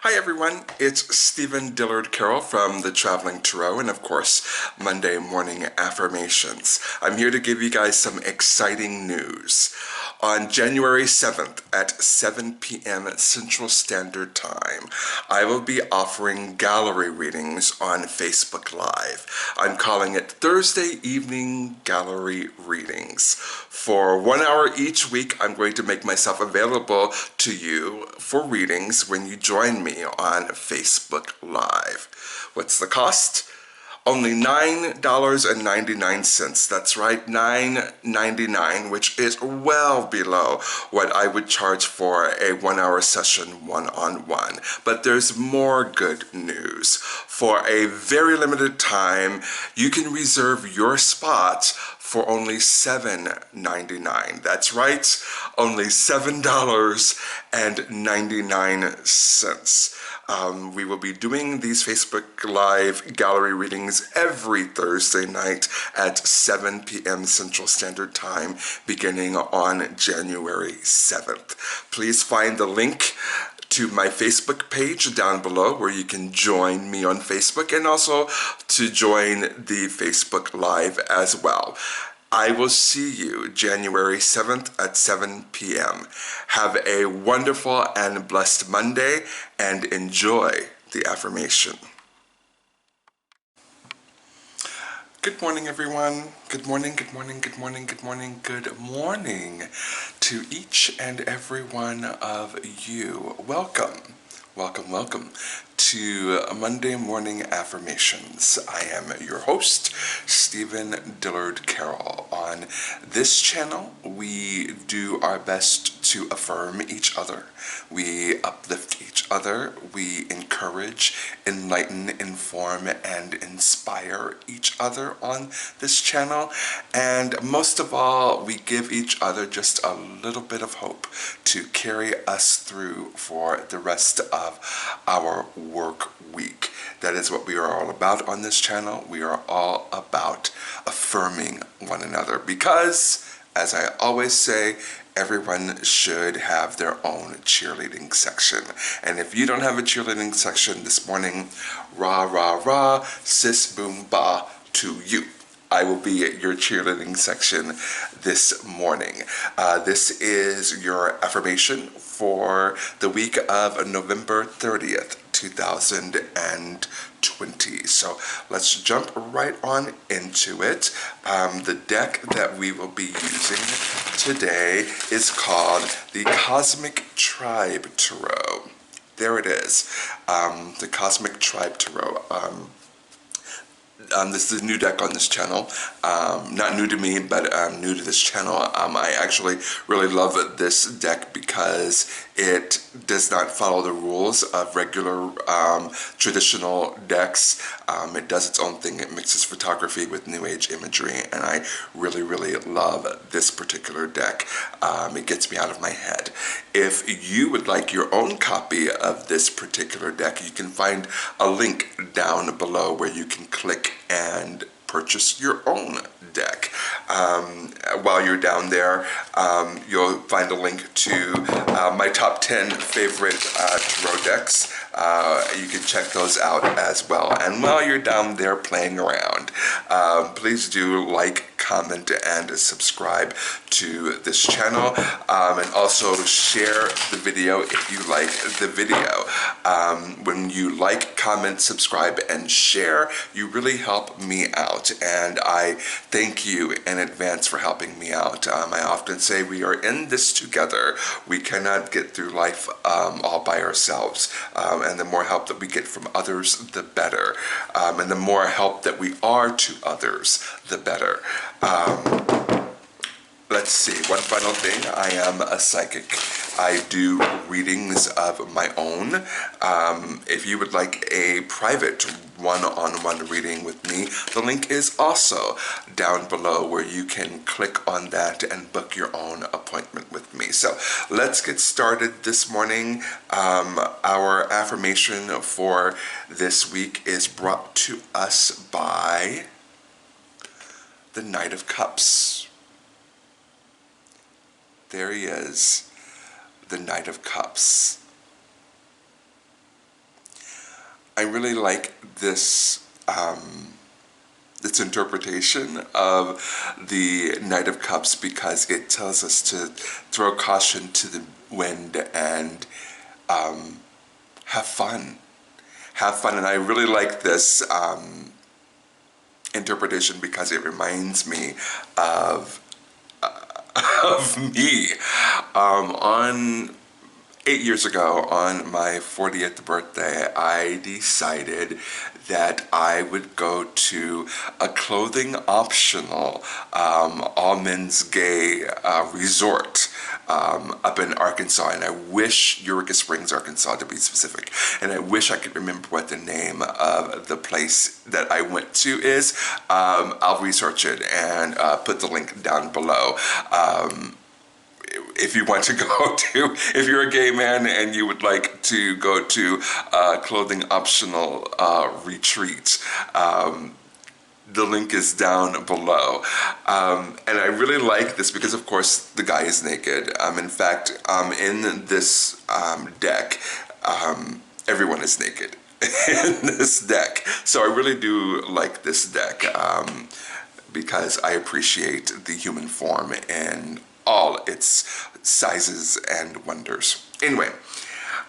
Hi everyone, it's Stephen Dillard Carroll from the Traveling Tarot and of course Monday Morning Affirmations. I'm here to give you guys some exciting news. On January 7th at 7 p.m. Central Standard Time, I will be offering gallery readings on Facebook Live. I'm calling it Thursday Evening Gallery Readings. For 1 hour each week, I'm going to make myself available to you for readings when you join me on Facebook Live. What's the cost? Only $9.99. That's right, $9.99, which is well below what I would charge for a 1 hour session one-on-one. But there's more good news. For a very limited time, you can reserve your spot for only $7.99. That's right, only $7.99. We will be doing these Facebook Live gallery readings every Thursday night at 7 p.m. Central Standard Time, beginning on January 7th. Please find the link to my Facebook page down below where you can join me on Facebook and also to join the Facebook Live as well. I will see you January 7th at 7 p.m. Have a wonderful and blessed Monday and enjoy the affirmation. Good morning, everyone. Good morning, good morning, good morning, good morning, good morning to each and every one of you. Welcome, welcome, welcome to Monday Morning Affirmations. I am your host, Stephen Dillard Carroll. On this channel, we do our best to affirm each other. We uplift each other. We encourage, enlighten, inform, and inspire each other on this channel. And most of all, we give each other just a little bit of hope to carry us through for the rest of our work week. That is what we are all about on this channel. We are all about affirming one another because, as I always say, everyone should have their own cheerleading section. And if you don't have a cheerleading section this morning, rah, rah, rah, sis, boom, ba to you. I will be at your cheerleading section this morning. This is your affirmation for the week of November 30th, 2020. So let's jump right on into it. The deck that we will be using today is called the Cosmic Tribe Tarot. There it is, the Cosmic Tribe Tarot. This is a new deck on this channel. Not new to me, but new to this channel. I actually really love this deck because it does not follow the rules of regular traditional decks. It does its own thing. It mixes photography with New Age imagery, and I really, really love this particular deck. It gets me out of my head. If you would like your own copy of this particular deck, you can find a link down below where you can click and purchase your own deck. While you're down there, you'll find a link to my top 10 favorite tarot decks. You can check those out as well. And while you're down there playing around, please do like, comment, and subscribe to this channel, and also share the video if you like the video. When you like, comment, subscribe, and share, you really help me out, and I thank you in advance for helping me out. I often say we are in this together. We cannot get through life all by ourselves, and the more help that we get from others, the better. And the more help that we are to others, the better. Let's see, one final thing. I am a psychic. I do readings of my own. If you would like a private one-on-one reading with me, the link is also down below where you can click on that and book your own appointment with me. So let's get started this morning. Our affirmation for this week is brought to us by the Knight of Cups. There he is, the Knight of Cups. I really like this interpretation of the Knight of Cups because it tells us to throw caution to the wind and have fun. Have fun. And I really like this interpretation because it reminds me of me on 8 years ago, on my 40th birthday, I decided that I would go to a clothing optional all men's gay resort up in Arkansas, and I wish Eureka Springs, Arkansas, to be specific. And I wish I could remember what the name of the place that I went to is. I'll research it and put the link down below. If you want to go to, if you're a gay man and you would like to go to clothing optional retreat, the link is down below. And I really like this because, of course, the guy is naked. In fact, in this deck, everyone is naked in this deck. So I really do like this deck because I appreciate the human form and all its sizes and wonders. Anyway,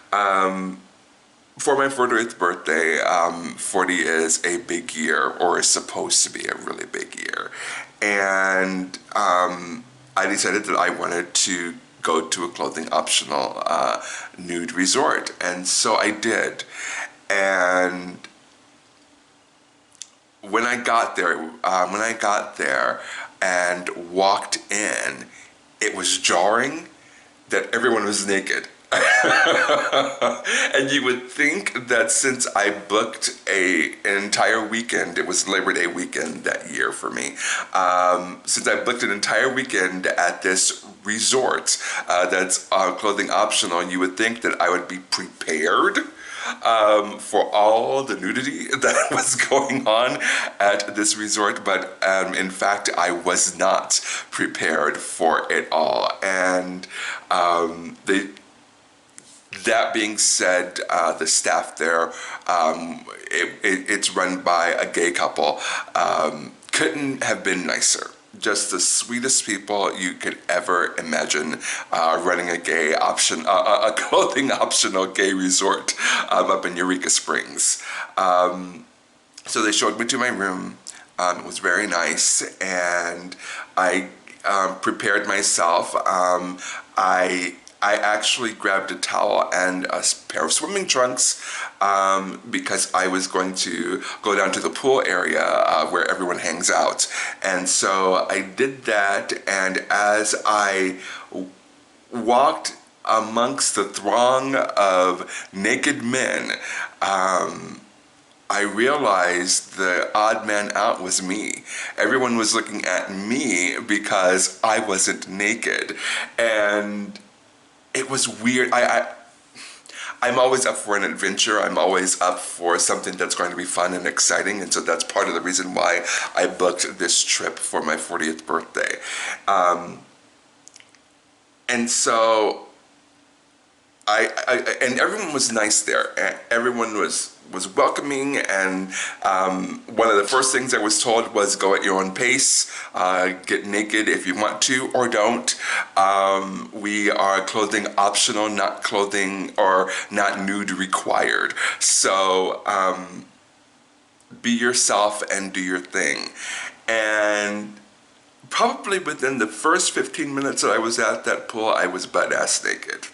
for my 40th birthday, 40 is a big year, or is supposed to be a really big year. And I decided that I wanted to go to a clothing optional nude resort. And so I did. And when I got there and walked in, it was jarring that everyone was naked. And you would think that since I booked an entire weekend, it was Labor Day weekend that year for me, since I booked an entire weekend at this resort that's clothing optional, you would think that I would be prepared for all the nudity that was going on at this resort, but in fact I was not prepared for it all. And that being said, the staff there, it's run by a gay couple, couldn't have been nicer. Just the sweetest people you could ever imagine running a gay option, a clothing optional gay resort up in Eureka Springs. So they showed me to my room. It was very nice, and I prepared myself. I actually grabbed a towel and a pair of swimming trunks because I was going to go down to the pool area where everyone hangs out. And so I did that, and as I walked amongst the throng of naked men, I realized the odd man out was me. Everyone was looking at me because I wasn't naked. And it was weird. I'm always up for an adventure. I'm always up for something that's going to be fun and exciting. And so that's part of the reason why I booked this trip for my 40th birthday. And so and everyone was nice there. Everyone was welcoming, and one of the first things I was told was go at your own pace, get naked if you want to or don't. We are clothing optional, not clothing or not nude required. So be yourself and do your thing. And probably within the first 15 minutes that I was at that pool, I was butt-ass naked.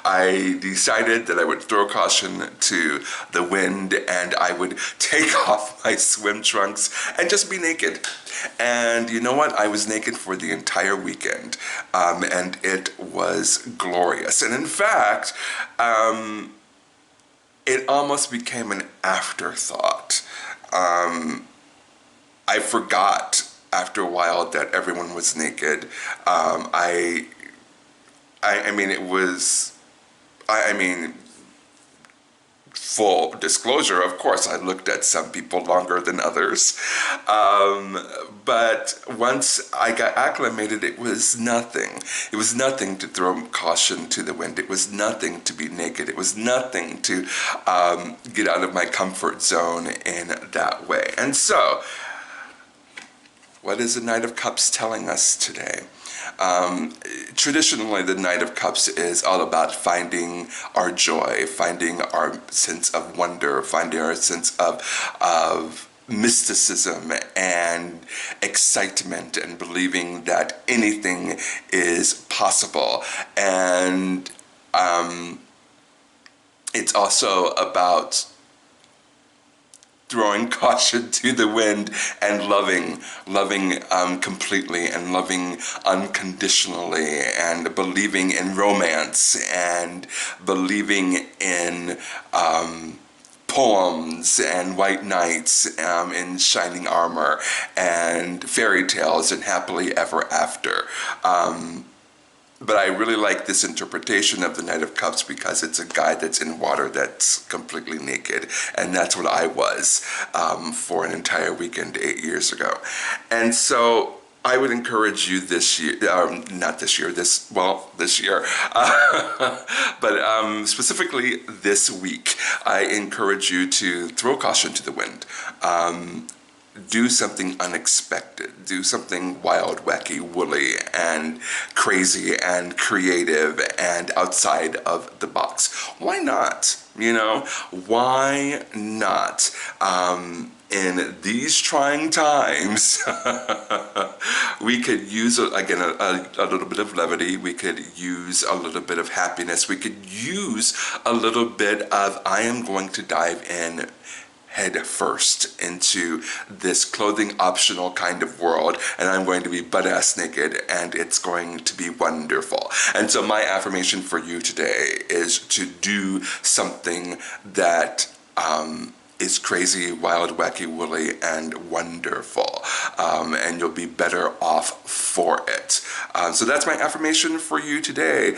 I decided that I would throw caution to the wind and I would take off my swim trunks and just be naked. And you know what? I was naked for the entire weekend, and it was glorious. And in fact, it almost became an afterthought. I forgot after a while that everyone was naked. I mean, full disclosure, of course, I looked at some people longer than others. But once I got acclimated, it was nothing. It was nothing to throw caution to the wind. It was nothing to be naked. It was nothing to get out of my comfort zone in that way. And so, what is the Knight of Cups telling us today? Traditionally, the Knight of Cups is all about finding our joy, finding our sense of wonder, finding our sense of mysticism and excitement, and believing that anything is possible. And it's also about throwing caution to the wind and loving completely, and loving unconditionally, and believing in romance, and believing in poems and white knights in shining armor, and fairy tales and happily ever after. But I really like this interpretation of the Knight of Cups because it's a guy that's in water that's completely naked. And that's what I was for an entire weekend 8 years ago. And so I would encourage you this year, not this year, this year, but specifically this week, I encourage you to throw caution to the wind. Do something unexpected, do something wild, wacky, woolly, and crazy, and creative, and outside of the box. Why not? You know, why not? In these trying times, we could use, again, a little bit of levity. We could use a little bit of happiness. We could use a little bit of, I am going to dive in head first into this clothing optional kind of world, and I'm going to be butt-ass naked, and it's going to be wonderful. And so my affirmation for you today is to do something that is crazy, wild, wacky, woolly, and wonderful. And you'll be better off for it. So that's my affirmation for you today.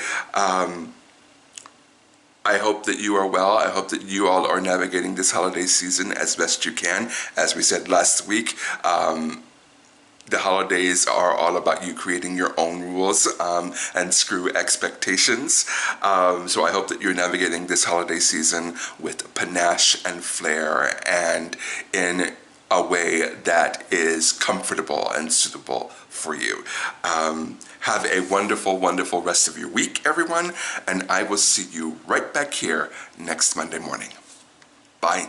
I hope that you are well. I hope that you all are navigating this holiday season as best you can. As we said last week, the holidays are all about you creating your own rules and screw expectations. So I hope that you're navigating this holiday season with panache and flair, and in a way that is comfortable and suitable for you. Have a wonderful, wonderful rest of your week, everyone, and I will see you right back here next Monday morning. Bye.